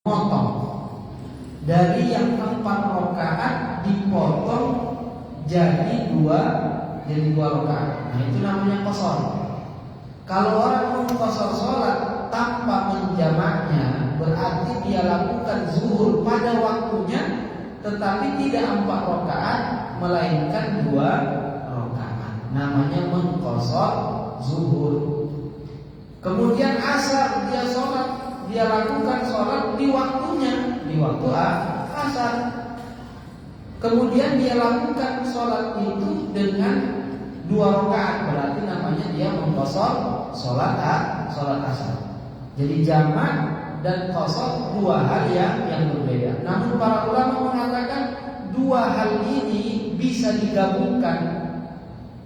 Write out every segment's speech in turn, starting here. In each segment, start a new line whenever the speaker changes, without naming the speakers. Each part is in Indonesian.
memotong dari yang 4 rakaat dipotong jadi dua rakaat. Nah, itu namanya qasar. Kalau orang mengqasar sholat tanpa menjamaknya, berarti dia lakukan zuhur pada waktunya, tetapi tidak 4 rakaat melainkan 2 rakaat. Namanya mengqasar zuhur. Kemudian asar dia lakukan sholat di waktunya, di waktu asar. Kemudian dia lakukan sholat itu dengan 2 rakaat, berarti namanya dia mengqasar sholat asar. Jadi jamak dan qasar 2 hal yang berbeda. Namun para ulama mengatakan 2 hal ini bisa digabungkan.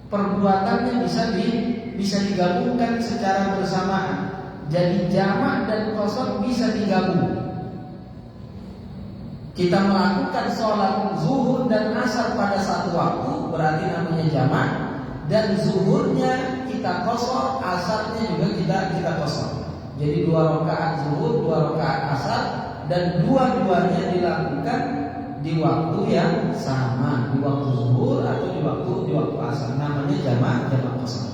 Perbuatannya bisa digabungkan secara bersamaan. Jadi jamak dan qasar bisa digabung. Kita melakukan sholat zuhur dan asar pada satu waktu, berarti namanya jamak. Dan zuhurnya kita qasar, asarnya juga kita qasar. Jadi 2 rakaat zuhur, 2 rakaat asar, dan dua-duanya dilakukan di waktu yang sama, di waktu zuhur atau di waktu asar. Namanya jamak qasar.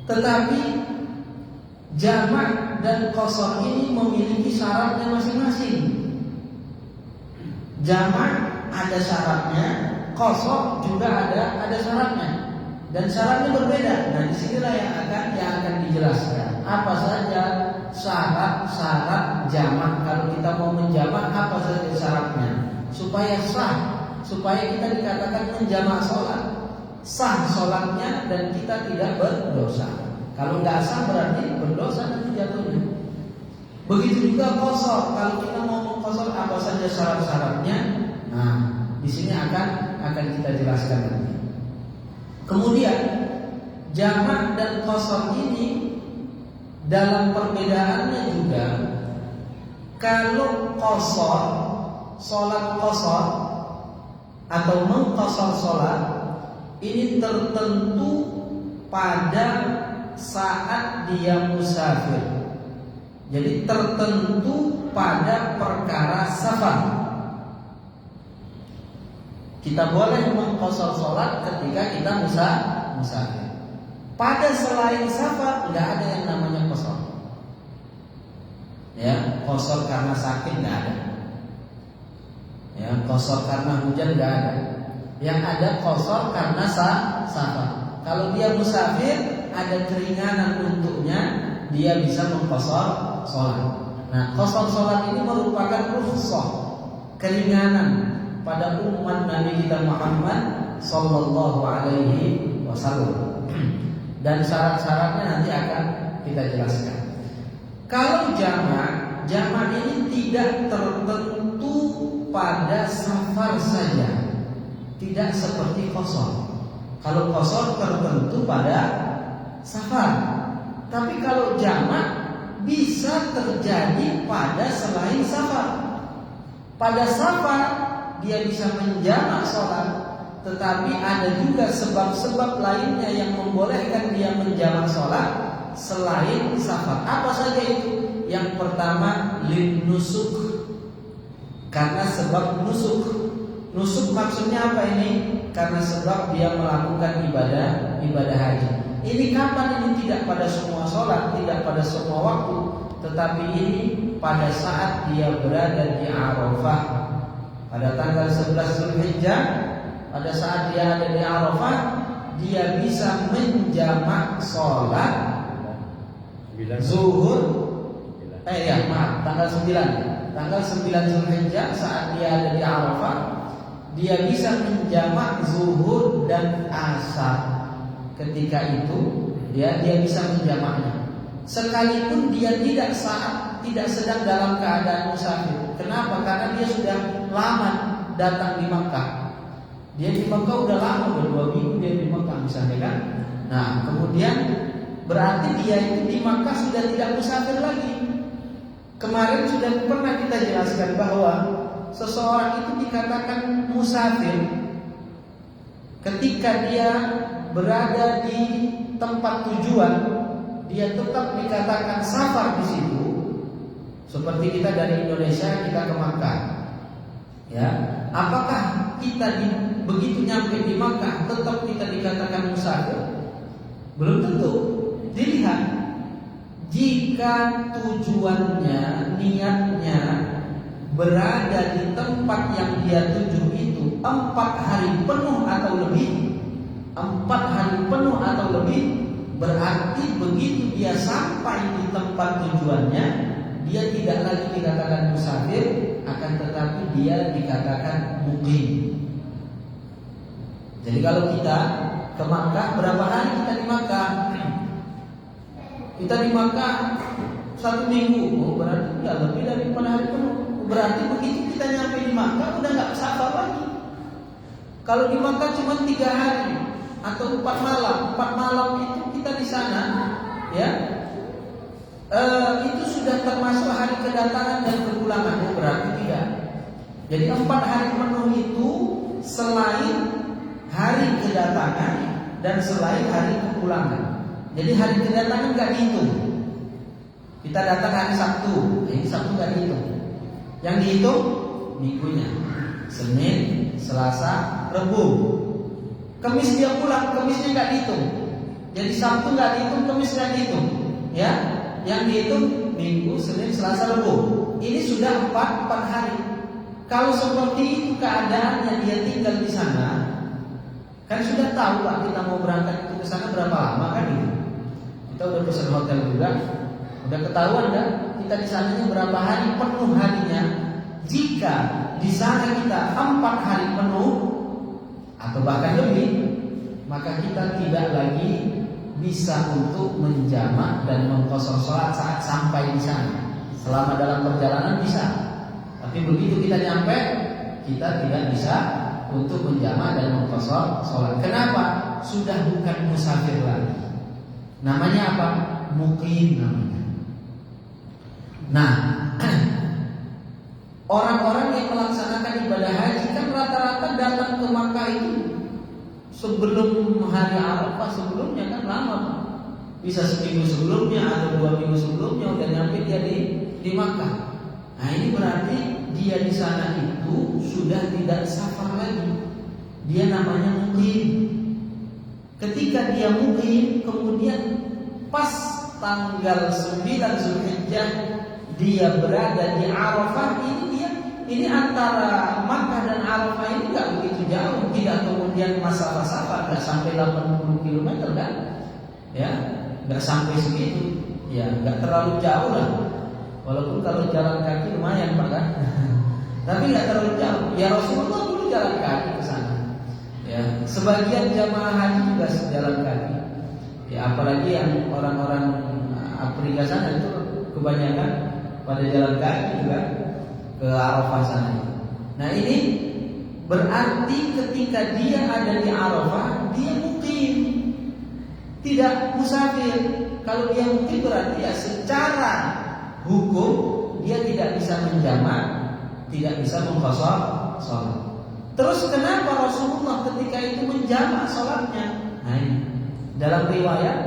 Tetapi jamak dan qasar ini memiliki syaratnya masing-masing. Jamak ada syaratnya, qasar juga ada syaratnya, dan syaratnya berbeda. Nah, disinilah yang akan dijelaskan. Apa saja syarat jamak? Kalau kita mau menjamak, apa saja syaratnya supaya sah, supaya kita dikatakan menjamak sholat, sah sholatnya dan kita tidak berdosa. Kalau nggak sah berarti berdosa nanti jatuhnya. Begitu juga qasar. Kalau kita mau mengqasar, apa saja syarat-syaratnya? Nah, di sini akan kita jelaskan nanti. Kemudian jamak dan qasar ini dalam perbedaannya juga, kalau qasar, sholat qasar atau mengqasar sholat ini tertentu pada saat dia musafir. Jadi tertentu pada perkara safar. Kita boleh mengqasar sholat ketika kita musafir. Pada selain safar tidak ada yang namanya qasar. Ya, qasar karena sakit tidak ada. Ya, qasar karena hujan tidak ada. Yang ada qasar karena safar. Kalau dia musafir, ada keringanan untuknya, dia bisa mengqasar sholat. Nah, qasar sholat ini merupakan rukhsah, keringanan pada umat Nabi kita Muhammad sallallahu alaihi wasallam. Dan syarat-syaratnya nanti akan kita jelaskan. Kalau jamak ini tidak tertentu pada safar saja, tidak seperti qasar. Kalau qasar tertentu pada safar, tapi kalau jamak bisa terjadi pada selain safar. Pada safar dia bisa menjamak sholat, tetapi ada juga sebab-sebab lainnya yang membolehkan dia menjamak sholat selain safar. Apa saja itu? Yang pertama, lin nusuk, karena sebab nusuk. Nusuk maksudnya apa ini? Karena sebab dia melakukan ibadah haji. Ini kapan? Ini tidak pada semua sholat, tidak pada semua waktu, tetapi ini pada saat dia berada di Arafah. Pada tanggal 11 Zulhijjah, pada saat dia ada di Arafah, dia bisa menjamak sholat zuhur. Tanggal 9. Tanggal 9 Zulhijjah saat dia ada di Arafah, dia bisa menjamak zuhur dan asar. Ketika itu dia bisa menjamaknya, sekalipun dia tidak sedang dalam keadaan musafir. Kenapa? Karena dia sudah lama datang di Makkah. Dia di Makkah udah lama, udah 2 minggu dia di Makkah misalnya kan. Nah, kemudian berarti dia itu di Makkah sudah tidak musafir lagi. Kemarin sudah pernah kita jelaskan bahwa seseorang itu dikatakan musafir ketika dia berada di tempat tujuan, dia tetap dikatakan safar di situ. Seperti kita dari Indonesia kita ke Makkah, ya, apakah kita begitu nyampe di Makkah tetap kita dikatakan musafir? Belum tentu. Dilihat, jika tujuannya, niatnya berada di tempat yang dia tuju itu 4 hari penuh atau lebih, 4 hari penuh atau lebih, berarti begitu dia sampai di tempat tujuannya, dia tidak lagi dikatakan musafir, akan tetapi dia dikatakan muqim. Jadi kalau kita ke Makkah, berapa hari kita di Makkah? Kita di Makkah 1 minggu, berarti ya lebih dari 4 hari penuh. Berarti begitu kita nyampe di Makkah udah nggak safar lagi. Kalau di Makkah cuma 3 hari atau 4 malam, 4 malam itu kita di sana, ya, itu sudah termasuk hari kedatangan dan kepulangan. Berarti tidak. Jadi 4 hari penuh itu selain hari kedatangan dan selain hari kepulangan. Jadi hari kedatangan nggak dihitung. Kita datang hari Sabtu, ini Sabtu nggak dihitung. Yang dihitung minggunya, Senin, Selasa, Rabu. Kamis dia pulang, Kamisnya nggak dihitung. Jadi Sabtu nggak dihitung, Kamis nggak dihitung. Ya, yang dihitung Minggu, Senin, Selasa, Rabu. Ini sudah 4 hari. Kalau seperti itu keadaannya dia tinggal di sana, kan sudah tahu Pak kita mau berangkat ke sana berapa lama kan ini. Kita udah pesan hotel juga, udah ketahuan kan kita di sananya berapa hari penuh harinya. Jika di sana kita 4 hari penuh atau bahkan lebih, maka kita tidak lagi bisa untuk menjamak dan mengqashar salat saat sampai di sana. Selama dalam perjalanan bisa, tapi begitu kita nyampe, kita tidak bisa untuk menjamak dan mengqashar salat. Kenapa? Sudah bukan musafir lagi. Namanya apa? Muqim namanya. Nah, orang-orang yang melaksanakan ibadah haji kan rata-rata datang ke Makkah itu sebelum hari Arafah, sebelumnya kan lama, bisa seminggu sebelumnya atau 2 minggu sebelumnya udah nyampe dia di Makkah. Nah ini berarti dia di sana itu sudah tidak safar lagi. Dia namanya muqim. Ketika dia muqim, kemudian pas tanggal 9 Zulhijjah dia berada di Arafah, ini antara Makkah dan Arafah ini nggak begitu jauh, tidak kemudian masalah safar, nggak sampai 80 km kan? Ya, nggak sampai segitu, ya nggak terlalu jauh lah. Walaupun kalau jalan kaki lumayan Pak kan, tapi nggak terlalu jauh. Ya Rasulullah dulu jalan kaki ke sana. Ya, sebagian jamaah haji juga jalan kaki. Ya, apalagi yang orang-orang Afrika sana itu kebanyakan pada jalan kaki juga ke Arafah sana. Nah ini berarti ketika dia ada di Arafah, dia muqim, tidak musafir. Kalau dia muqim berarti ya secara hukum dia tidak bisa menjamak, tidak bisa mengqashar salat. Terus kenapa Rasulullah ketika itu menjamak salatnya? Nah ini dalam riwayat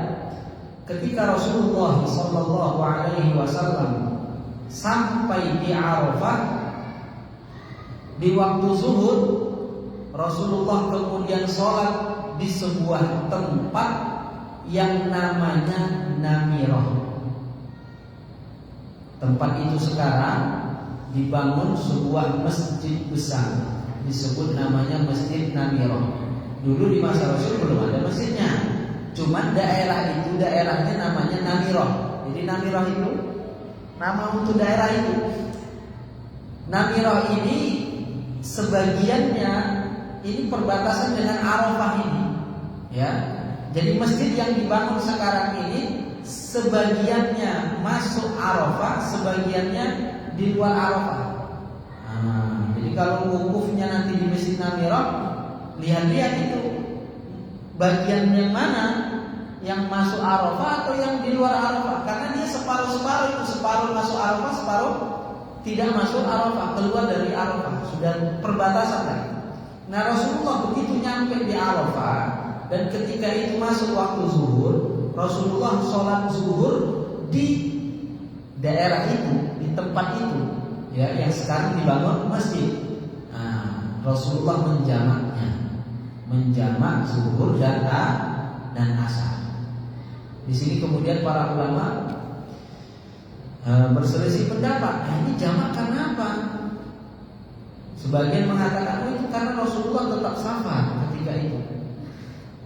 ketika Rasulullah sallallahu alaihi wasallam sampai di Arafah di waktu zuhur, Rasulullah kemudian sholat di sebuah tempat yang namanya Namirah. Tempat itu sekarang dibangun sebuah masjid besar, disebut namanya Masjid Namirah. Dulu di masa Rasul belum ada masjidnya, cuma daerah itu daerahnya namanya Namirah. Jadi Namirah itu nama untuk daerah itu. Namirah ini sebagiannya ini perbatasan dengan Arafah ini, ya. Jadi masjid yang dibangun sekarang ini sebagiannya masuk Arafah, sebagiannya di luar Arafah. Nah, jadi kalau wukufnya nanti di Masjid Namirah, lihat-lihat itu bagian yang mana, yang masuk Arafah atau yang di luar Arafah. Karena dia separuh-separuh itu, separuh masuk Arafah, separuh tidak masuk Arafah, keluar dari Arafah, sudah perbatasan kan. Nah Rasulullah begitu nyampe di Arafah dan ketika itu masuk waktu zuhur, Rasulullah sholat zuhur di daerah itu, di tempat itu, ya, yang sekarang dibangun masjid. Nah, Rasulullah menjamak zuhur dan asar. Di sini kemudian para ulama berselisih pendapat. Ini jamak karena apa? Sebagian mengatakan itu karena Rasulullah tetap safar ketika itu.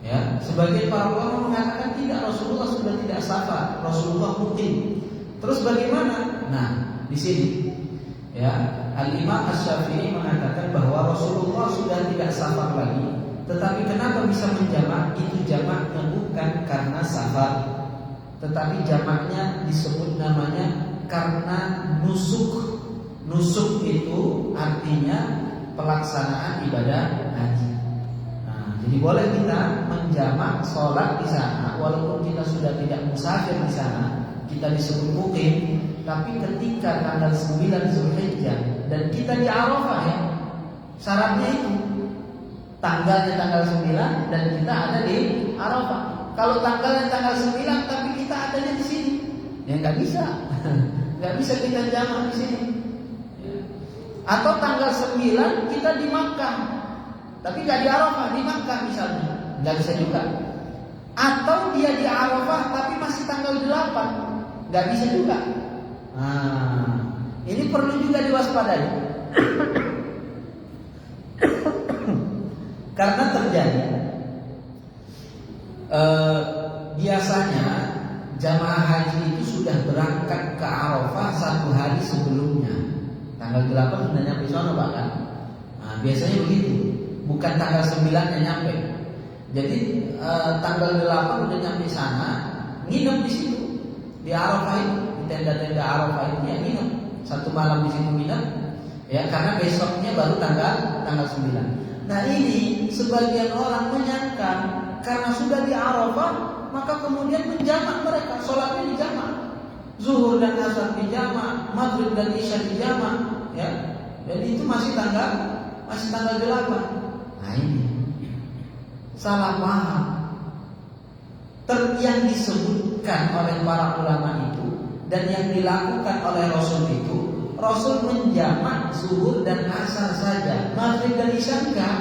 Ya, sebagian para ulama mengatakan tidak, Rasulullah sudah tidak safar, Rasulullah mukim. Terus bagaimana? Nah, di sini ya, Al-Imam Asy-Syafi'i mengatakan bahwa Rasulullah sudah tidak safar lagi, tetapi kenapa bisa menjamak? Itu jamaknya bukan karena safar, tetapi jamaknya disebut namanya karena nusuk. Nusuk itu artinya pelaksanaan ibadah haji. Nah, jadi boleh kita menjamak sholat di sana, walaupun kita sudah tidak musafir di sana, kita disebut mukim. Tapi ketika tanggal 9 Zulhijjah dan kita di Arafah, ya, syaratnya itu tanggalnya tanggal 9 dan kita ada di Arafah. Kalau tanggalnya tanggal 9 tapi kita adanya di sini, ya nggak bisa, nggak bisa kita jamak di sini. Atau tanggal 9 kita di Makkah, tapi nggak di Arafah, di Makkah misalnya, nggak bisa juga. Atau dia di Arafah tapi masih tanggal 8, nggak bisa juga. Nah, ini perlu juga diwaspadai. Karena terjadi biasanya jamaah haji itu sudah berangkat ke Arafah 1 hari sebelumnya. Tanggal 8 sudah nyampe sana bahkan. Nah, biasanya begitu. Bukan tanggal 9 yang nyampe. Jadi tanggal 8 udah nyampe sana, nginep di situ, di Arafah itu, di tenda-tenda Arafah itu, ya nginep 1 malam di situ nginep, ya, karena besoknya baru tanggal 9. Nah, ini sebagian orang menyangka karena sudah di Arafah maka kemudian menjamak mereka, sholatnya dijamak, zuhur dan asar dijamak, maghrib dan isya dijamak, ya. Jadi itu masih tanggal 8. Nah, ini salah paham. Yang disebutkan oleh para ulama itu dan yang dilakukan oleh Rasul itu, Rasul menjamak zuhur dan asar saja, maghrib dan isya enggak.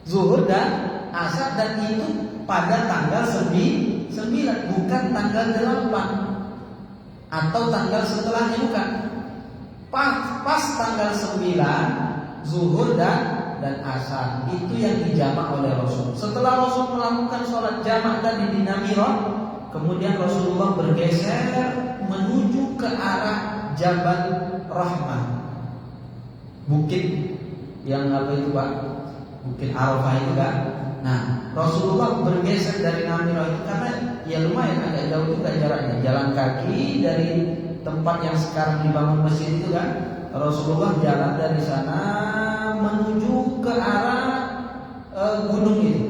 Zuhur dan asar, dan itu pada tanggal 9, bukan tanggal 8 atau tanggal setelahnya, bukan. Pas tanggal 9 zuhur dan asar itu yang dijamak oleh Rasul. Setelah Rasul melakukan sholat jamak tadi di Namirah, kemudian Rasulullah bergeser menuju ke arah Jabal Rahmah, bukit yang apa itu Pak? Bukit Arafah itu kan. Nah, Rasulullah bergeser dari Namirah itu karena ya lumayan agak jauh juga jaraknya, jalan kaki dari tempat yang sekarang dibangun masjid itu kan. Rasulullah jalan dari sana menuju ke arah gunung itu.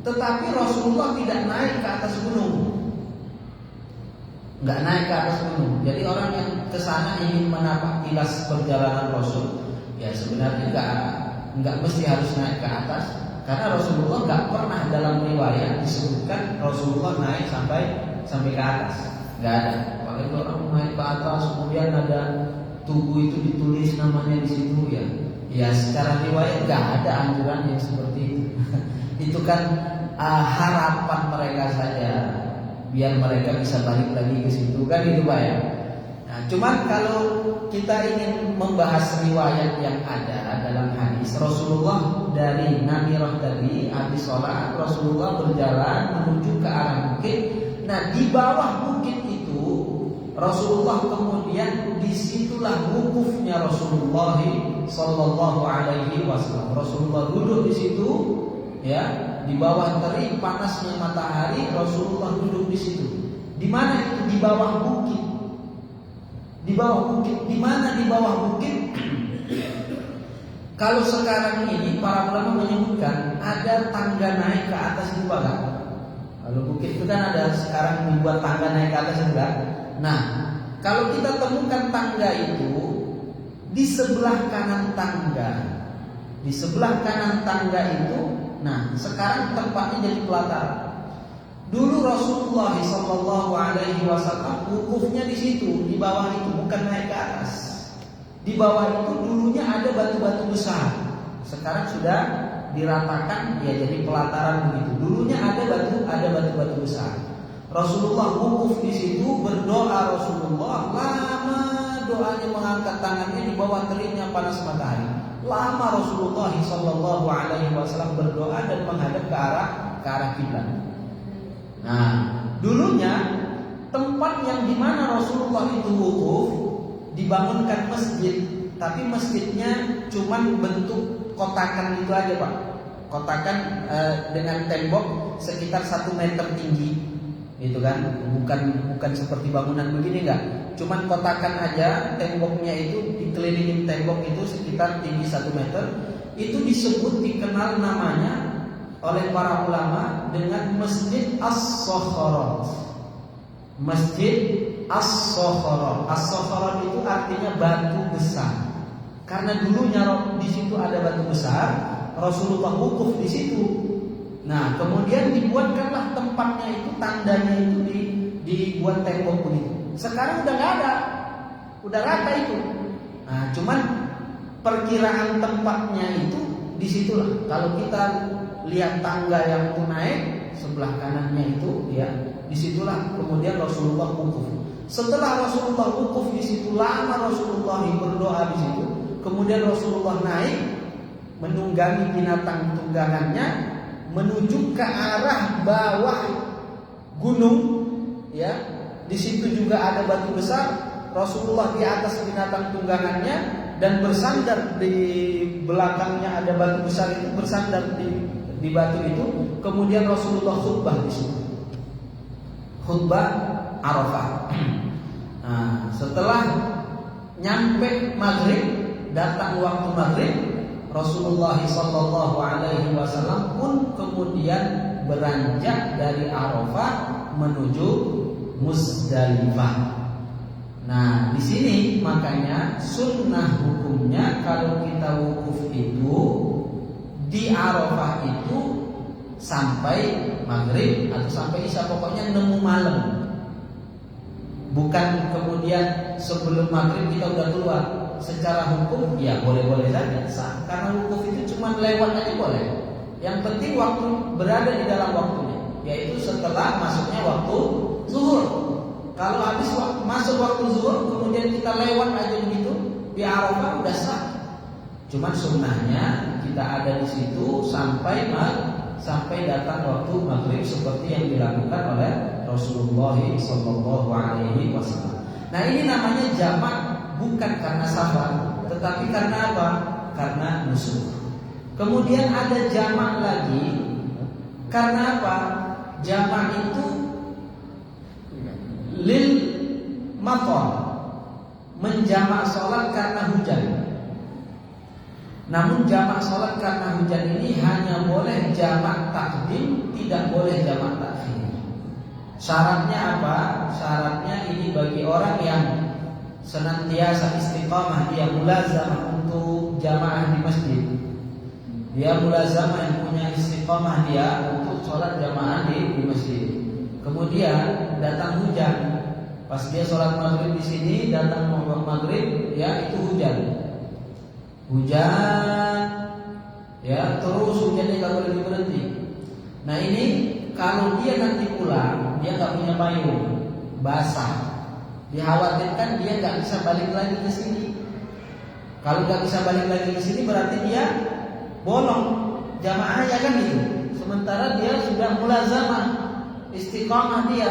Tetapi Rasulullah tidak naik ke atas gunung, nggak naik ke atas gunung. Jadi orang yang ke sana ingin menapak tilas perjalanan Rasul, ya sebenarnya nggak mesti harus naik ke atas, karena Rasulullah nggak pernah dalam riwayat disebutkan Rasulullah naik sampai ke atas, nggak ada. Kalau itu orang naik ke atas kemudian ada tubuh itu ditulis namanya di situ, ya secara riwayat nggak ada anjuran yang seperti itu. Itu kan harapan mereka saja, biar mereka bisa balik lagi ke situ kan, itu Pak ya. Nah, cuman kalau kita ingin membahas riwayat yang ada dalam hadis, Rasulullah dari Namirah tadi habis sholat, Rasulullah berjalan menuju ke arah bukit. Nah, di bawah bukit itu Rasulullah kemudian disitulah wukufnya Rasulullah Sallallahu Alaihi Wasallam. Rasulullah duduk di situ, ya, di bawah terik panasnya matahari. Rasulullah duduk di situ. Di mana itu? Di bawah bukit. Di bawah bukit. Di mana di bawah bukit? Kalau sekarang ini para ulama menyebutkan ada tangga naik ke atas itu Pak. Kalau bukit itu kan ada sekarang dibuat tangga naik ke atas itu kan. Nah, kalau kita temukan tangga itu di sebelah kanan tangga, di sebelah kanan tangga itu, nah sekarang tempatnya jadi pelataran. Dulu Rasulullah Shallallahu Alaihi Wasallam wukufnya di situ, di bawah itu, bukan naik ke atas. Di bawah itu dulunya ada batu-batu besar. Sekarang sudah diratakan, ya jadi pelataran begitu. Dulunya ada batu-batu besar. Rasulullah wukuf di situ, berdoa Rasulullah, lama doanya, mengangkat tangannya di bawah teriknya panas matahari. Lama Rasulullah Shallallahu Alaihi Wasallam berdoa dan menghadap ke arah kiblat. Nah, dulunya tempat yang dimana Rasulullah itu wukuf dibangunkan masjid, tapi masjidnya cuman bentuk kotakan itu aja, Pak. Kotakan dengan tembok sekitar 1 meter tinggi, itu kan, bukan seperti bangunan begini, enggak. Cuman kotakan aja, temboknya itu dikelilingin tembok itu sekitar tinggi 1 meter. Itu disebut, dikenal namanya oleh para ulama dengan Masjid As-Sokhorat. Masjid As-Sokhorat. As-Sokhorat itu artinya batu besar. Karena dulunya di situ ada batu besar, Rasulullah wukuf di situ. Nah, kemudian dibuatkanlah tempatnya itu, tandanya itu dibuat tembok begitu. Sekarang udah nggak ada, udah rata itu. Nah, cuman perkiraan tempatnya itu disitulah. Kalau kita lihat tangga yang naik sebelah kanannya itu, ya disitulah kemudian Rasulullah wukuf. Setelah Rasulullah wukuf di situ, lama Rasulullah berdoa di situ. Kemudian Rasulullah naik menunggangi binatang tunggangannya menuju ke arah bawah gunung, ya. Di situ juga ada batu besar. Rasulullah di atas binatang tunggangannya dan bersandar di belakangnya ada batu besar itu, bersandar di batu itu. Kemudian Rasulullah khutbah di situ. Khutbah Arafah. Nah, setelah nyampe maghrib, datang waktu maghrib, Rasulullah Shallallahu Alaihi Wasallam pun kemudian beranjak dari Arafah menuju Muzdalifah. Nah, di sini makanya sunnah hukumnya kalau kita wukuf itu di Arafah itu sampai maghrib atau sampai isya, pokoknya nemu malam. Bukan kemudian sebelum maghrib kita udah keluar. Secara hukum ya boleh-boleh saja, karena wukuf itu cuma lewat aja boleh. Yang penting waktu berada di dalam waktunya, yaitu setelah masuknya waktu zuhur. Kalau habis masuk waktu zuhur kemudian kita lewat aja begitu di Arafah, udah sah. Cuman sunnahnya kita ada di situ sampai datang waktu maghrib seperti yang dilakukan oleh Rasulullah Sallallahu Alaihi Wasallam. Nah, ini namanya jamak, bukan karena safar, tetapi karena apa? Karena nusuk. Kemudian ada jamak lagi karena apa? Jamak itu lil matar, menjamak sholat karena hujan. Namun jamak sholat karena hujan ini hanya boleh jamak takdim, tidak boleh jamak takhir. Syaratnya apa? Syaratnya ini bagi orang yang senantiasa istiqamah, dia mulazamah untuk jamaah di masjid. Dia mulazamah yang punya istiqamah dia untuk sholat jamaah di masjid. Kemudian datang hujan, pas dia sholat maghrib di sini, datang maghrib, ya itu hujan, ya terus hujannya nggak berhenti. Nah ini kalau dia nanti pulang, dia nggak punya payung, basah, dikhawatirkan dia nggak bisa balik lagi ke sini. Kalau nggak bisa balik lagi ke sini berarti dia bolong jamaahnya kan gitu. Sementara dia sudah mulazamah, istiqamah dia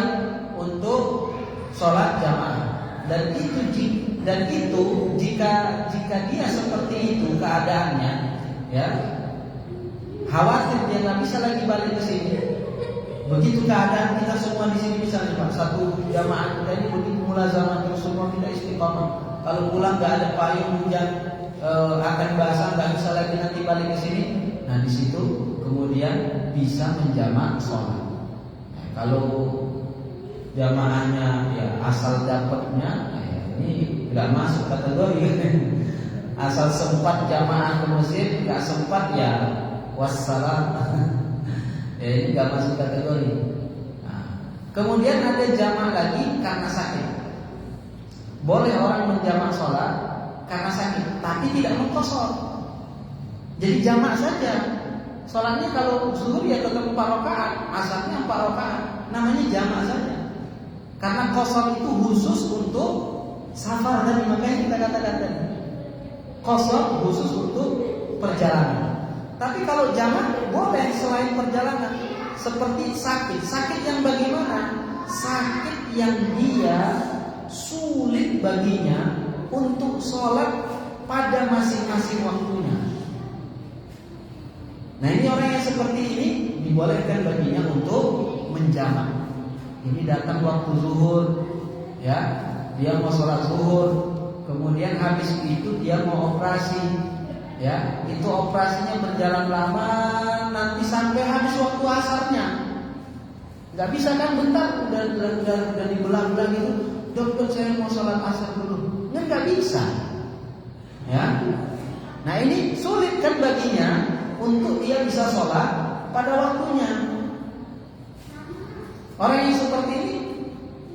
untuk sholat jamaah. Dan itu jika dia seperti itu keadaannya, ya khawatir dia nggak bisa lagi balik ke sini. Begitu keadaan kita semua di sini, misalnya Pak, satu jamaah kita ini begitu mulazamah terus semua kita istiqamah. Kalau pulang nggak ada payung, hujan akan basah, nggak bisa lagi nanti balik ke sini. Nah di situ kemudian bisa menjamak sholat. Kalau jamaahnya ya asal dapatnya, ini nggak masuk kategori. Asal sempat jamaah ke masjid, nggak sempat ya wassalam. Ya ini nggak masuk kategori. Nah, Kemudian ada jamak lagi karena sakit. Boleh orang menjamak sholat karena sakit, tapi tidak mengqashar. Jadi jamak saja. Sholatnya kalau zuhur ya tetap 4 rakaat, asarnya 4 rakaat, namanya jamak saja. Karena qashar itu khusus untuk safar tadi, makanya kita katakan tadi. Qashar khusus untuk perjalanan. Tapi kalau jamak boleh selain perjalanan, seperti sakit. Sakit yang bagaimana? Sakit yang dia sulit baginya untuk sholat pada masing-masing waktunya. Nah, ini orang yang seperti ini dibolehkan baginya untuk menjamak. Ini datang waktu zuhur, ya, dia mau sholat zuhur, kemudian habis itu dia mau operasi, ya, itu operasinya berjalan lama, nanti sampai habis waktu asarnya. Nggak bisa kan bentar, udah dibelah-belah gitu, dokter saya mau sholat asar dulu, nggak bisa, ya. Nah, ini sulit kan baginya untuk dia bisa sholat pada waktunya. Orang yang seperti ini,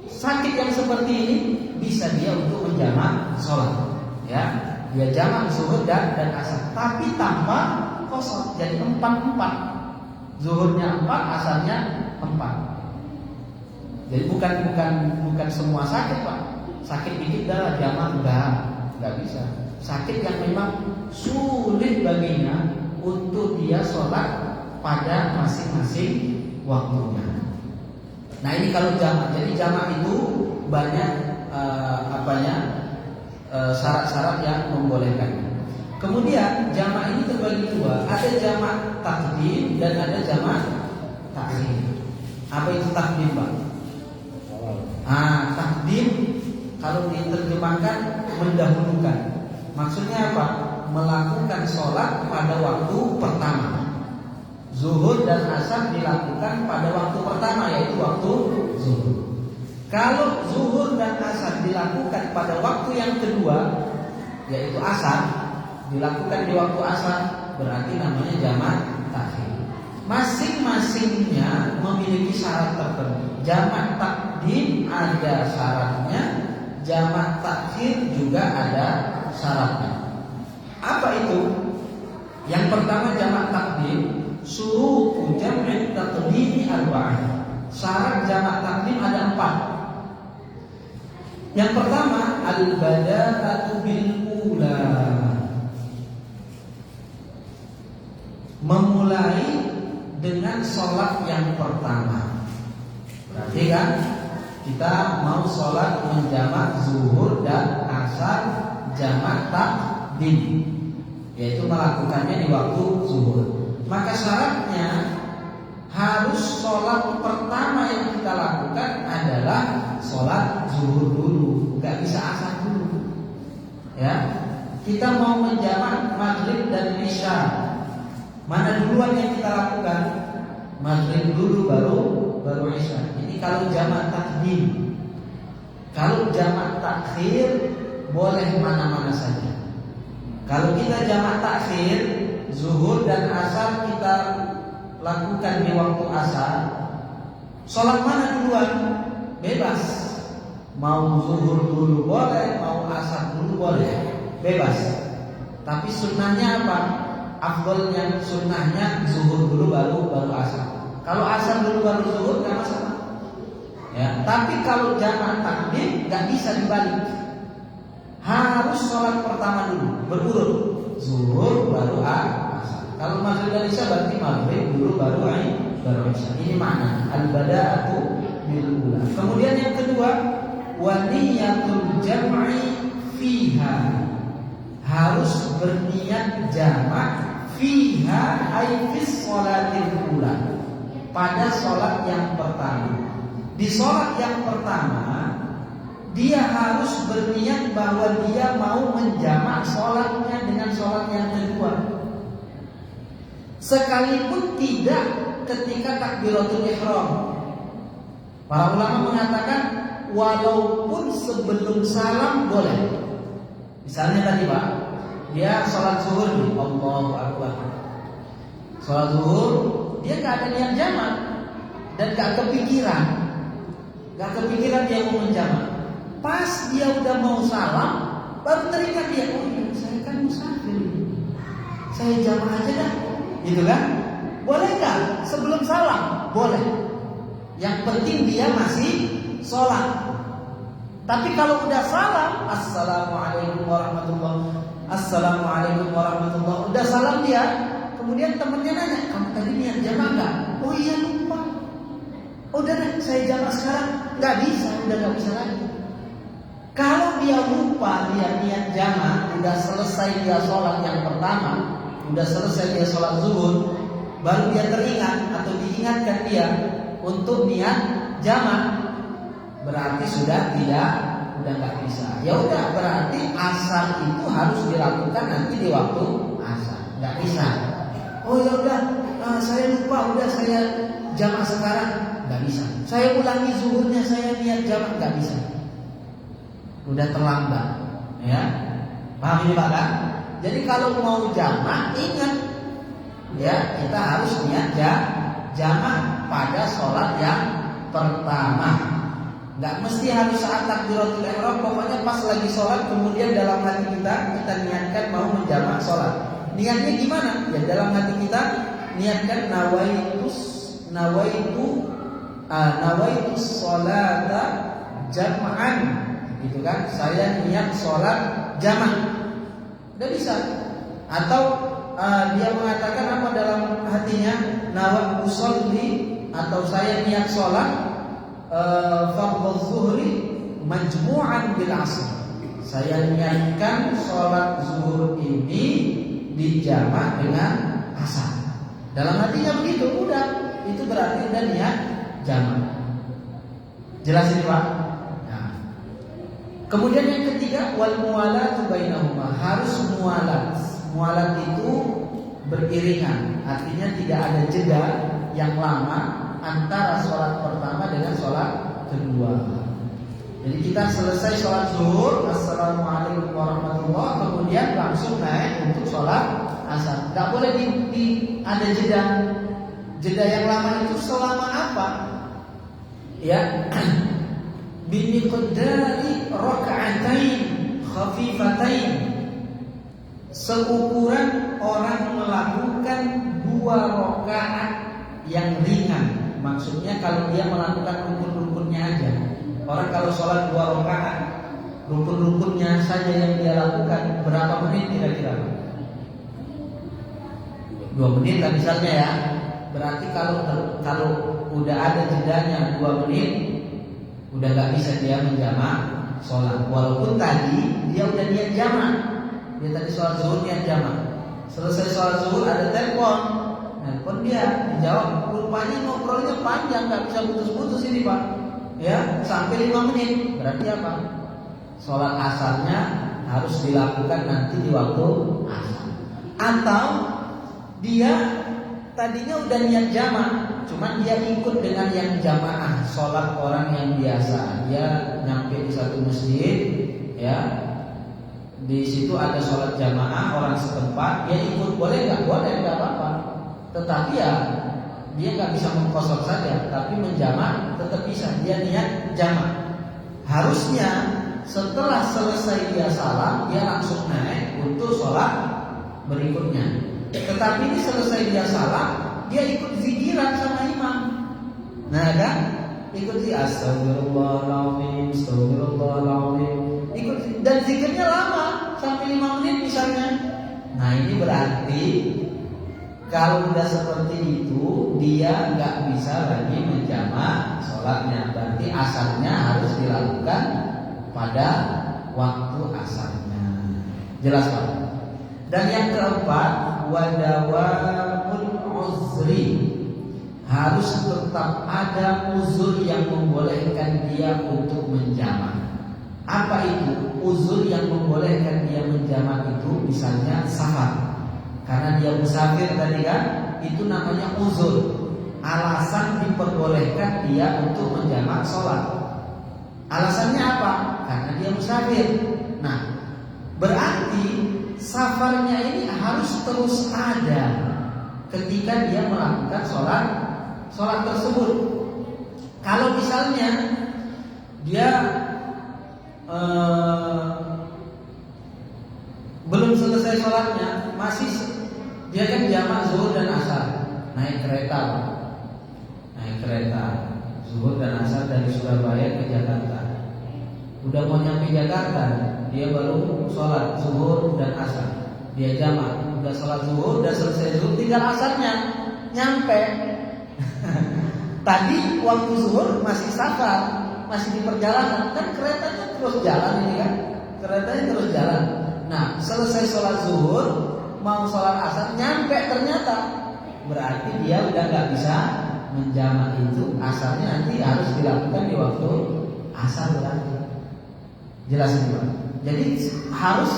sakit yang seperti ini, bisa dia untuk menjamak sholat, ya. Dia jamak zuhur dan asar, tapi tanpa qashar. Jadi 4-4. Zuhurnya 4, asarnya 4. Jadi bukan semua sakit, Pak. Sakit dikit dah jamak enggak bisa. Sakit yang memang sulit baginya untuk dia sholat pada masing-masing waktunya. Nah, ini kalau jamak. Jadi jamak itu banyak syarat-syarat yang membolehkan. Kemudian jamak ini terbagi dua. Ada jamak takdim dan ada jamak takhir. Apa itu takdim, Pak? Takdim kalau diterjemahkan mendahulukan. Maksudnya apa? Melakukan sholat pada waktu pertama. Zuhur dan asar dilakukan pada waktu pertama, yaitu waktu zuhur. Kalau zuhur dan asar dilakukan pada waktu yang kedua, yaitu asar, dilakukan di waktu asar, berarti namanya jamak takhir. Masing-masingnya memiliki syarat tertentu. Jamak takdim ada syaratnya, jamak takhir juga ada syaratnya. Apa itu? Yang pertama jamak takdim, syurutu jam'i taqdimi arba'ah. Syarat jamak takdim ada 4. Yang pertama al-bada'atu bil ula, memulai dengan sholat yang pertama. Berarti kan kita mau sholat menjamak zuhur dan asar jamak takdim, yaitu melakukannya di waktu zuhur. Maka syaratnya harus sholat pertama yang kita lakukan adalah sholat zuhur dulu, nggak bisa asar dulu. Ya, kita mau menjamak maghrib dan isya, mana duluan yang kita lakukan? Maghrib dulu baru isya. Ini kalau jamak takdim. Kalau jamak takhir boleh mana-mana saja. Kalau kita jamak takhir, zuhur dan asar kita lakukan di waktu asar, sholat mana duluan? Bebas. Mau zuhur dulu boleh, mau asar dulu boleh, bebas. Tapi sunnahnya apa? Afdolnya sunnahnya zuhur dulu baru asar. Kalau asar dulu baru zuhur nggak masalah. Ya, tapi kalau jamak takdim nggak bisa dibalik. Harus sholat pertama dulu, berurut, zuhur baru asar. Kalau maghrib dan isya berarti maghrib dulu baru isya. Ini makna al-bada'atu bil ula. Kemudian yang kedua, wa niyatul jam'i fiha. Harus berniat jamak fiha ay fis sholatil ula. Pada sholat yang pertama. Di sholat yang pertama dia harus berniat bahwa dia mau menjamak sholatnya dengan sholat yang kedua, sekalipun tidak ketika takbiratul ihram. Para ulama mengatakan walaupun sebelum salam boleh. Misalnya tadi Pak, dia sholat zuhur nih, Allahu Akbar. Sholat zuhur dia nggak ada niat jamak dan nggak kepikiran nggak kepikiran dia mau menjamak. Pas dia udah mau salam, baru teringat dia, oh iya saya kan musafir, saya jamak aja dah, gitu kan? Boleh nggak sebelum salam? Boleh. Yang penting dia masih sholat. Tapi kalau udah salam, assalamualaikum warahmatullah, assalamualaikum warahmatullah, udah salam dia, kemudian temennya nanya, kamu tadi niat jamak nggak? Oh iya lupa. Udah deh, saya jamak sekarang. Nggak bisa, udah nggak bisa lagi. Kalau dia lupa, dia niat jamak, udah selesai dia sholat yang pertama, udah selesai dia sholat zuhur, baru dia teringat atau diingatkan dia untuk niat jamak, berarti sudah udah nggak bisa. Ya udah, berarti asar itu harus dilakukan nanti di waktu asar. Nggak bisa. Oh ya udah, saya lupa, udah saya jamak sekarang. Nggak bisa. Saya ulangi zuhurnya, saya niat jamak, nggak bisa. Udah terlambat, ya. Paham ini Pak kan? Jadi kalau mau jamak, ingat, ya kita harus niat jamak pada sholat yang pertama. Nggak mesti harus saat takbiratul ihram, pokoknya pas lagi sholat kemudian dalam hati kita niatkan mau menjamak sholat. Niatnya gimana? Ya dalam hati kita niatkan nawaitu sholata jam'an, gitu kan? Saya niat sholat jamak. Udah bisa. Atau dia mengatakan apa dalam hatinya? Nawa usolli, atau saya niat sholat fardhu zuhri majmu'an bil asr. Saya niatkan sholat zuhur ini dijamak dengan asar. Dalam hatinya begitu, udah, itu berarti udah niat jamak. Jelas ini Pak? Nah. Kemudian yang ketiga, wal muwalatu bainahuma, harus muwalat. Muwalat itu beriringan, artinya tidak ada jeda yang lama antara sholat pertama dengan sholat kedua. Jadi kita selesai sholat zuhur, assalamualaikum warahmatullah, kemudian langsung naik untuk sholat asar. Tidak boleh ada jeda. Jeda yang lama itu selama apa? Ya, bimiqdari raka'atain khafifatain, seukuran orang melakukan 2 rakaat yang ringan. Maksudnya kalau dia melakukan rukun-rukunnya aja. Orang kalau sholat 2 rakaat, rukun-rukunnya saja yang dia lakukan, berapa menit kira-kira? 2 menit lah misalnya ya. Berarti kalau udah ada jedanya 2 menit, udah gak bisa dia menjamak sholat. Walaupun tadi dia udah niat jamak. Dia tadi sholat zuhur niat jamak. Selesai sholat zuhur ada telepon dia dijawab, rupanya ngobrolnya panjang, nggak bisa putus-putus ini Pak, ya sampai 5 menit. Berarti apa? Sholat asarnya harus dilakukan nanti di waktu asar. Atau dia tadinya udah niat jamak, cuman dia ikut dengan yang jamaah, sholat orang yang biasa. Dia nyampe di satu masjid, ya di situ ada sholat jamaah orang setempat, dia ikut, boleh nggak? Boleh, nggak apa-apa. Tetapi ya dia nggak bisa mengkosor saja, tapi menjamak tetap bisa. Dia niat jamak. Harusnya setelah selesai dia salam, dia langsung naik untuk sholat berikutnya. Tetapi ini selesai dia salam, dia ikut zikiran sama imam. Nah kan, ikut astagfirullahaladzim, astagfirullahaladzim, ikut, dan zikirnya lama sampai 5 menit misalnya. Nah ini berarti kalau udah seperti itu, dia nggak bisa lagi menjamak sholatnya. Berarti asarnya harus dilakukan pada waktu asarnya. Jelas Pak? Dan yang keempat, wadawamul uzri, harus tetap ada uzur yang membolehkan dia untuk menjamak. Apa itu? Uzur yang membolehkan dia menjamak itu misalnya safar. Karena dia musafir tadi kan, itu namanya uzur. Alasan diperbolehkan dia untuk menjamak sholat. Alasannya apa? Karena dia musafir. Nah, berarti safarnya ini harus terus ada ketika dia melakukan sholat tersebut. Kalau misalnya dia belum selesai sholatnya, masih dia kan jamak zuhur dan asar, naik kereta zuhur dan asar dari Surabaya ke Jakarta. Udah mau nyampe Jakarta, dia baru sholat zuhur dan asar. Dia jamak, udah sholat zuhur, udah selesai zuhur, tinggal asarnya nyampe. Tadi waktu zuhur masih safar, masih di perjalanan, kan keretanya terus jalan ini kan, keretanya terus jalan. Nah, selesai sholat zuhur, mau sholat asar, nyampe ternyata, berarti dia udah nggak bisa menjamak itu. Asarnya nanti harus dilakukan di waktu asar berarti. Jelas ini Pak. Jadi harus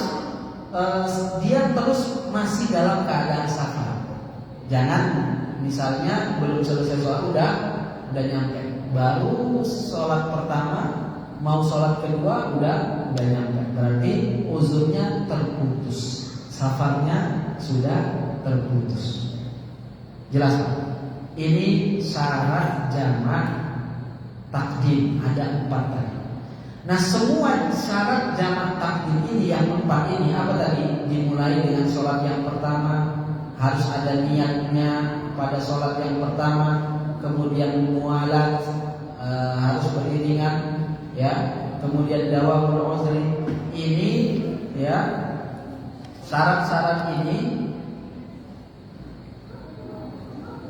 dia terus masih dalam keadaan safar. Jangan misalnya belum selesai sholat udah nyampe, baru sholat pertama mau sholat kedua udah nyampe, berarti uzurnya terputus, safarnya sudah terputus. Jelas Pak? Ini syarat jamak takdim, ada 4 tadi. Nah, semua syarat jamak takdim ini yang 4 ini apa tadi? Dimulai dengan sholat yang pertama, harus ada niatnya pada sholat yang pertama, kemudian mualat, harus beriringan, ya, kemudian dawamul uzri. Ini ya, syarat-syarat ini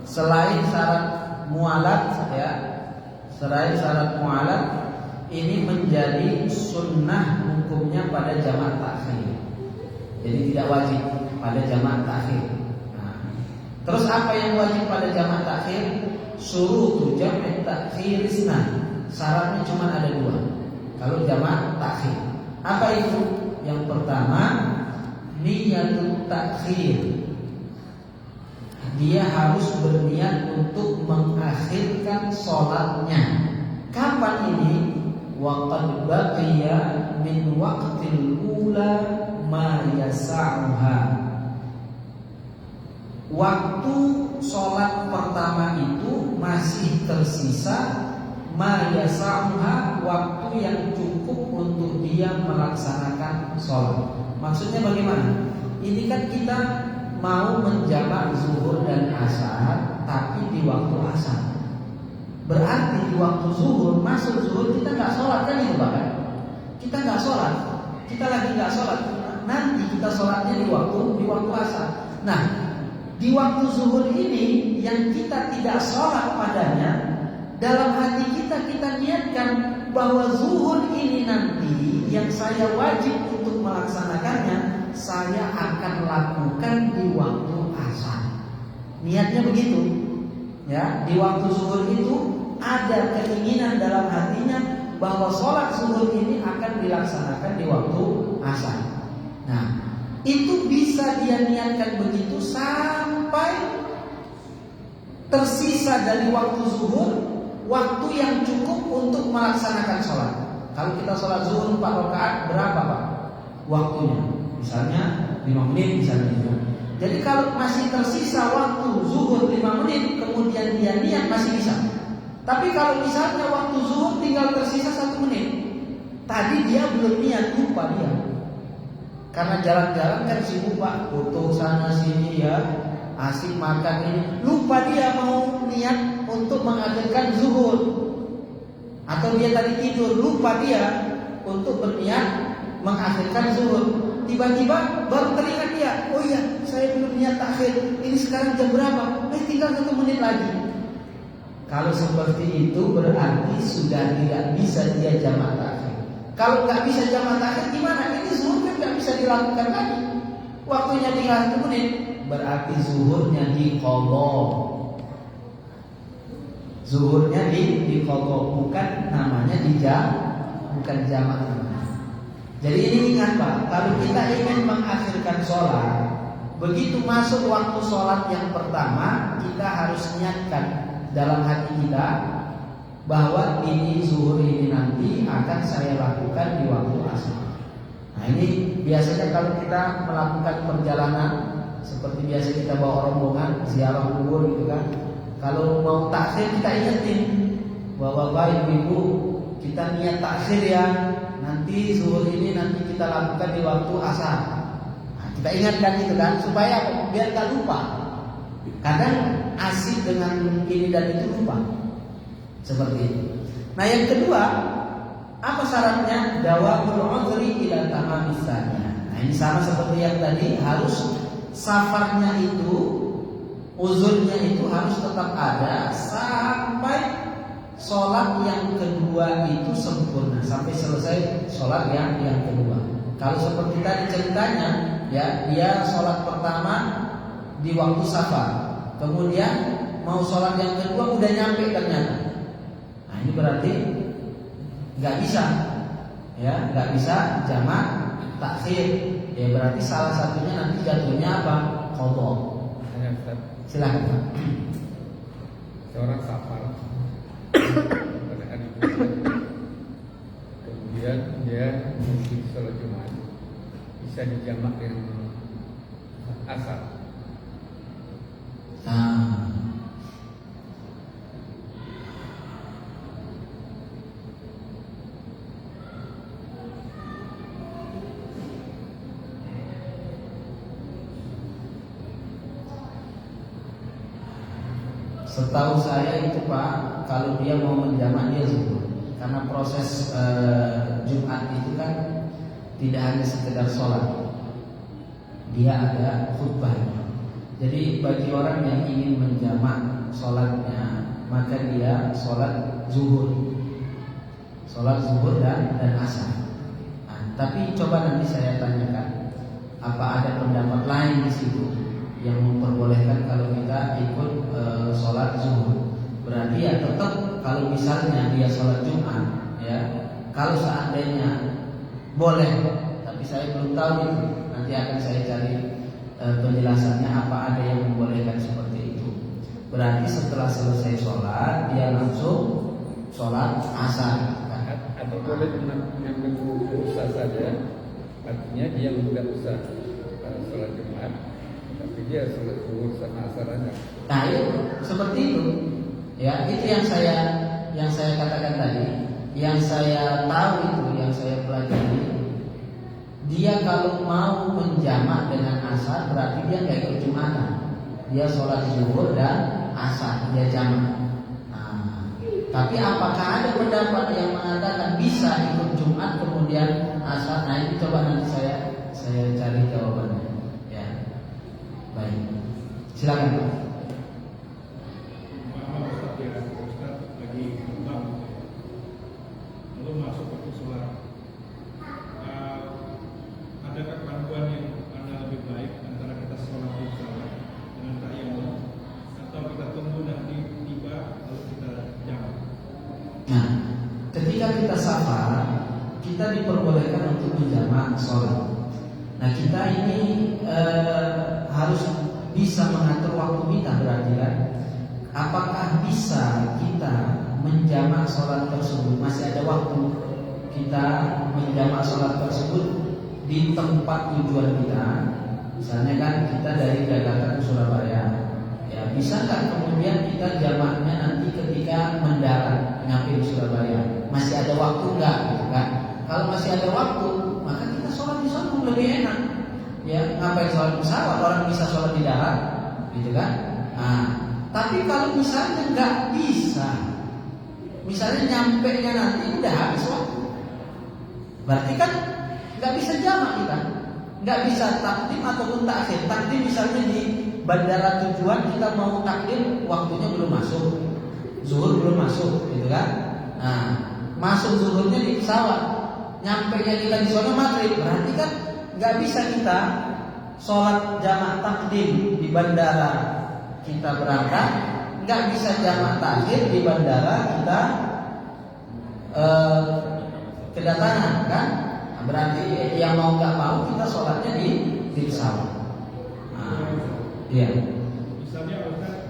selain syarat mualat, ya, selain syarat mualat ini menjadi sunnah hukumnya pada jamak takhir. Jadi tidak wajib pada jamak takhir. Terus apa yang wajib pada jamak takhir? Syurutu jamak takhir isna. Syaratnya cuma ada 2. Kalau jamak takhir, apa itu? Yang pertama, niyatul takhir. Dia harus berniat untuk mengakhirkan sholatnya. Kapan ini? Waqad baqiya min waqtil ula ma yasa'uha. Waktu sholat pertama itu masih tersisa ma yasa'uha, waktu yang cukup untuk dia melaksanakan sholat. Maksudnya bagaimana? Ini kan kita mau menjamak zuhur dan asar, tapi di waktu asar. Berarti di waktu zuhur, masuk zuhur kita nggak sholat kan itu Pak? Kita nggak sholat, kita lagi nggak sholat. Nanti kita sholatnya di waktu asar. Nah, di waktu zuhur ini yang kita tidak sholat padanya, dalam hati kita niatkan bahwa zuhur ini nanti yang saya wajib untuk melaksanakannya, saya akan lakukan di waktu asar. Niatnya begitu. Ya, di waktu zuhur itu ada keinginan dalam hatinya bahwa sholat zuhur ini akan dilaksanakan di waktu asar. Nah, itu bisa dia niatkan begitu sampai tersisa dari waktu zuhur, waktu yang cukup untuk melaksanakan sholat. Kalau kita sholat zuhur 4 rakaat, berapa Pak waktunya? Misalnya 5 menit misalnya. Jadi kalau masih tersisa waktu zuhur 5 menit, kemudian dia niat, masih bisa. Tapi kalau misalnya waktu zuhur tinggal tersisa 1 menit, tadi dia belum niat, lupa dia. Karena jalan-jalan kan sibuk Pak, foto sana sini ya, asik makan ini, lupa dia mau niat untuk mengakhirkan zuhur. Atau dia tadi tidur, lupa dia untuk berniat mengakhirkan zuhur. Tiba-tiba baru teringat dia, oh iya saya belum niat takhir, ini sekarang jam berapa? Tinggal 1 menit lagi. Kalau seperti itu berarti sudah tidak bisa dia jamak takhir. Kalau nggak bisa jamak takhir gimana? Ini zuhur kan nggak bisa dilakukan lagi. Waktunya tinggal 1 menit, berarti zuhurnya diqadha. Zuhurnya diqadha, bukan namanya bukan jamak. Jadi ini ingat Pak, kalau kita ingin mengakhirkan sholat, begitu masuk waktu sholat yang pertama, kita harus niatkan dalam hati kita bahwa ini zuhur ini nanti akan saya lakukan di waktu asar. Nah ini biasanya kalau kita melakukan perjalanan, seperti biasa kita bawa rombongan ziarah kubur gitu kan, kalau mau takhir kita ingetin bahwa Bapak Ibu kita niat takhir ya, nanti zuhur ini nanti kita lakukan di waktu asar. Nah, kita ingatkan itu kan supaya biar gak lupa. Kadang asik dengan ini dan itu lupa. Seperti itu. Nah, yang kedua, apa syaratnya? Dawamul udhri ila tamamis saniyah. Nah, ini sama seperti yang tadi, harus safarnya itu, uzurnya itu harus tetap ada sampai sholat yang kedua itu sempurna, sampai selesai sholat yang kedua. Kalau seperti tadi ceritanya, ya dia sholat pertama di waktu safar, kemudian mau sholat yang kedua udah nyampe ternyata. Nah, ini berarti nggak bisa, ya nggak bisa jamak takhir. Ya berarti salah satunya nanti jatuhnya apa? Qadha. Silakan.
Seorang safar pada hari kemudian dia mesti sholat Jumat, bisa dijamak dengan asar.
Setahu saya itu Pak, kalau dia mau menjamak dia zuhur. Karena proses Jumat itu kan tidak hanya sekedar sholat, dia ada khutbahnya. Jadi bagi orang yang ingin menjamak sholatnya, maka dia sholat zuhur dan asar. Nah, tapi coba nanti saya tanyakan, apa ada pendapat lain di situ yang memperbolehkan kalau kita ikut sholat zuhur. Berarti ya tetap kalau misalnya dia sholat Jumat, ya kalau seandainya boleh, tapi saya belum tahu itu, nanti akan saya cari penjelasannya apa ada yang membolehkan seperti itu. Berarti setelah selesai sholat dia langsung sholat asar,
atau boleh mengambil usaha saja, artinya dia tidak usah sholat Jumat, tapi dia sholat zuhur sama asar aja.
Nah itu seperti itu, ya itu yang saya katakan tadi, yang saya tahu itu, yang saya pelajari. Dia kalau mau menjamak dengan asar berarti dia nggak ikut Jumatan, dia sholat zuhur dan asar, dia jamak. Nah, tapi apakah ada pendapat yang mengatakan bisa ikut Jumat kemudian asar? Nah ini coba nanti saya cari jawabannya. Ya, baik, silakan Pak.
Adakah panduan yang mana lebih baik antara kita sholat bersama dengan tayammum, atau kita tunggu nanti tiba lalu kita jamak?
Nah, ketika kita safar, kita diperbolehkan untuk menjamak sholat. Nah, kita ini harus bisa mengatur waktu kita, berarti kan? Apakah bisa kita menjamak sholat tersebut? Masih ada waktu kita menjamak sholat tersebut di tempat tujuan kita. Misalnya kan kita dari Jakarta ke Surabaya, ya bisa nggak kemudian kita jamaknya nanti ketika mendarat nyampe di Surabaya? Masih ada waktu nggak gitu kan? Kalau masih ada waktu, maka kita sholat di sana lebih enak. Ya ngapain sholat di pesawat, orang bisa sholat di darat, gitu kan? Nah, tapi kalau misalnya nggak bisa, misalnya nyampe nya nanti udah habis waktu, berarti kan nggak bisa jamak kita, nggak bisa takdim ataupun takhir. Takdim misalnya di bandara tujuan kita mau takdim, waktunya belum masuk, zuhur belum masuk, gitu kan? Nah, masuk zuhurnya di pesawat, nyampe nya kita di sana maghrib, berarti kan nggak bisa kita sholat jamak takdim di bandara kita berangkat, nggak bisa jamak takhir di bandara kita kedatangan, kan? Berarti yang mau nggak mau kita sholatnya di pesawat. Nah, iya.
Misalnya Ustaz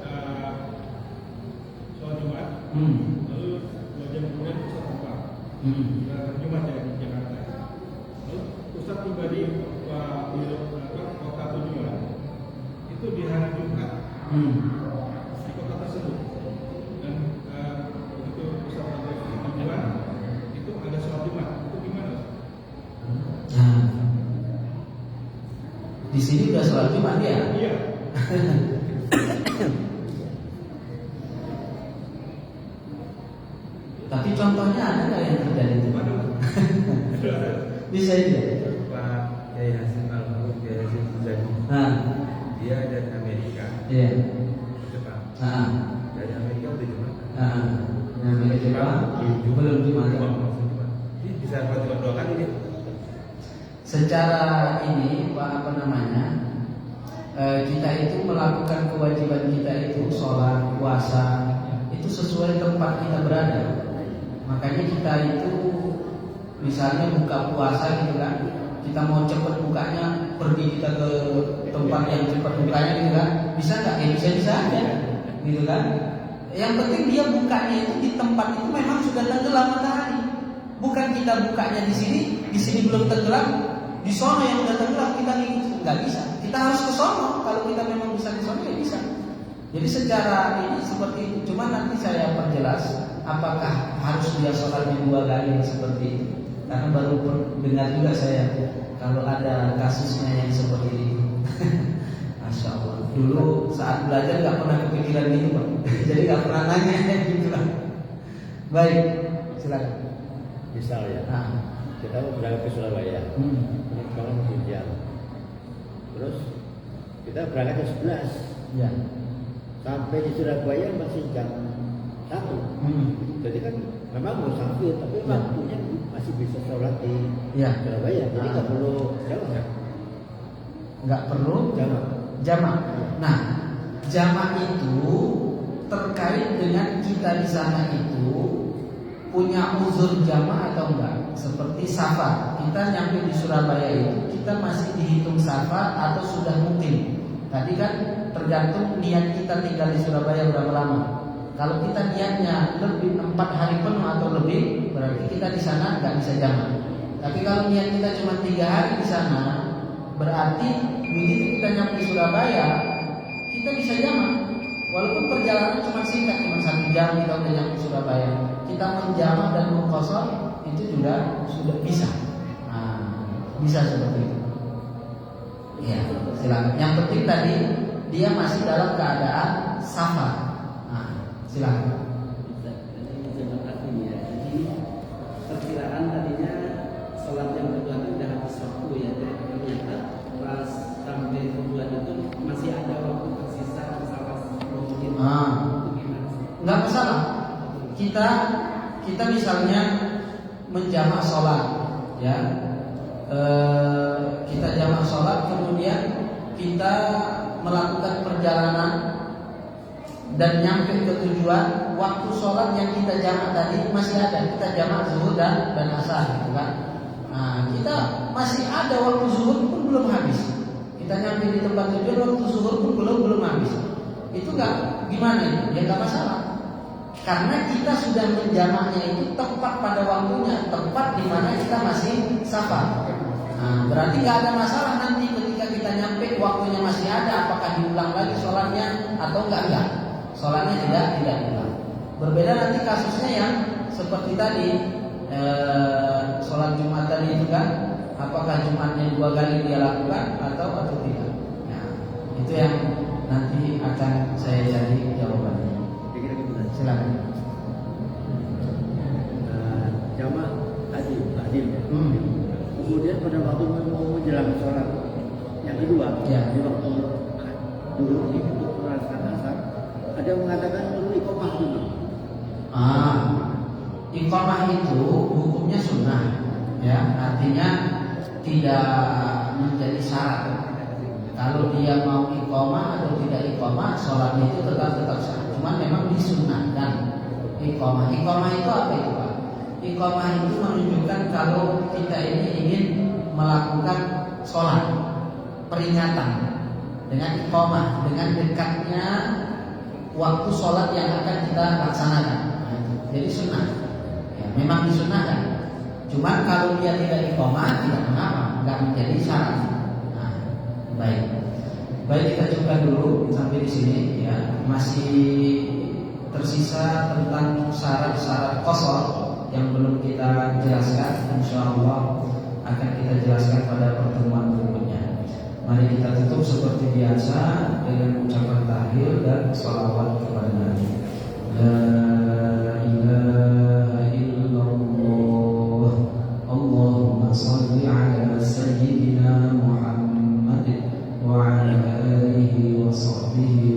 sholat Jumat, lalu 2 jam kemudian Ustaz terbang, Jumat ya di Jakarta. Lalu Ustaz tiba di kota tujuan, itu di hari Jumat di kota tersebut, dan begitu Ustaz sampai di tujuan
sini udah sholat Jumat ya.
Iya.
Tapi contohnya ada nggak yang terjadi itu? Bisa aja.
Pak Kiai Hasim Al-Mahmud, Kiai Hasim Muzani,
Nah,
dia dari Amerika.
iya.
Jepang.
Nah,
Dari Amerika udah Jepang.
yang milik Jepang belum Jumat.
Ini bisa Fatimah doakan ini.
Secara ini apa namanya? Kita itu melakukan kewajiban kita itu sholat, puasa itu sesuai tempat kita berada. Makanya kita itu misalnya buka puasa gitu kan, kita mau cepat bukanya, pergi kita ke tempat yang cepat bukanya gitu kan, bisa nggak? Ya bisa aja, gitu kan. Yang penting dia bukanya itu di tempat itu memang sudah tenggelam matahari. Bukan kita bukanya di sini belum tenggelam, di sono yang udah tenggelam kita ngikut, nggak bisa. Kita harus ke sono. Kalau kita memang bisa ke sono ya bisa. Jadi secara ini seperti itu. Cuma nanti saya perjelas apakah harus dia sholatnya 2 kali seperti itu. Karena baru dengar juga saya kalau ada kasusnya yang seperti itu. Masya Allah. Dulu saat belajar nggak pernah kepikiran ini Pak. Jadi nggak pernah nanya gitu lah. Baik, silakan.
Misal ya,
Nah,
kita mau berangkat ke Surabaya, ini malam hujan. Terus kita berangkat jam 11,
ya.
sampai di Surabaya masih jam 1. Jadi kan memang musafir, tapi waktunya masih bisa sholat di
Ya.
Surabaya. Jadi nggak perlu jauh ya.
Nggak perlu
Jamak.
jamak. Nah, jamak itu terkait dengan kita di sana itu punya uzur jamak atau enggak. Seperti safar, kita nyampe di Surabaya itu kita masih dihitung safar atau sudah mukim. Tadi kan tergantung niat kita tinggal di Surabaya berapa lama. Kalau kita niatnya lebih 4 hari penuh atau lebih, berarti kita di sana nggak bisa jamak. Tapi kalau niat kita cuma 3 hari di sana, berarti begitu kita nyampe di Surabaya, kita bisa jamak. Walaupun perjalanan cuma singkat, cuma 1 jam kita udah nyampe Surabaya. Kita menjamak dan mengqashar itu juga sudah bisa. Nah, bisa seperti itu. Ya, silakan. Yang penting tadi dia masih dalam keadaan safar. Nah, silakan.
Terima kasih ya. Jadi perkiraan tadinya sholat yang kedua itu udah habis waktu ya. Ternyata pas sampai kedua itu masih ada waktu tersisa salah 10 menit. Itu gimana sih?
Nggak masalah. Kita misalnya menjamak sholat, ya. Kita jamak sholat, kemudian kita melakukan perjalanan dan nyampe ke tujuan. Waktu sholat yang kita jamak tadi masih ada. Kita jamak zuhur dan asar, gitu kan. Nah, kita masih ada waktu zuhur pun belum habis. Kita nyampe di tempat tujuan, waktu zuhur pun belum habis. Itu nggak gimana itu? Ya nggak masalah. Karena kita sudah menjamaknya itu tepat pada waktunya, tepat di mana kita masih safar. Nah, berarti nggak ada masalah nanti ketika kita nyampe waktunya masih ada, apakah diulang lagi sholatnya atau enggak. Sholatnya tidak diulang. Berbeda nanti kasusnya yang seperti tadi sholat Jumat tadi itu kan, apakah Jumatnya 2 kali dia lakukan atau tidak. Nah, itu yang nanti akan saya cari jawabannya. Silakan.
Jamak adil. Kemudian pada waktu mau menjelang sholat yang kedua,
Ya.
di waktu dulu untuk merasakan asar, ada yang mengatakan perlu iqamah dulu.
Iqamah itu hukumnya sunnah, ya, artinya tidak menjadi syarat. Kalau dia mau iqamah atau tidak iqamah, sholatnya itu tetap sah. Cuma memang disunnahkan iqamah. Iqamah itu apa itu Pak? Iqamah itu menunjukkan kalau kita ini ingin melakukan sholat, peringatan dengan iqamah, dengan dekatnya waktu sholat yang akan kita laksanakan. Jadi sunnah, ya, memang disunnahkan. Cuma kalau dia tidak iqamah tidak mengapa, nggak menjadi syarat. Nah, baik kita coba dulu sampai di sini, ya. Masih tersisa tentang syarat-syarat qashar yang belum kita jelaskan. Insya Allah akan kita jelaskan pada pertemuan berikutnya. Mari kita tutup seperti biasa dengan ucapan tahlil dan shalawat kepada Nabi. La ilaha illallah. Allahumma salli ala sayyidina Muhammad wa ala alihi wa sahbihi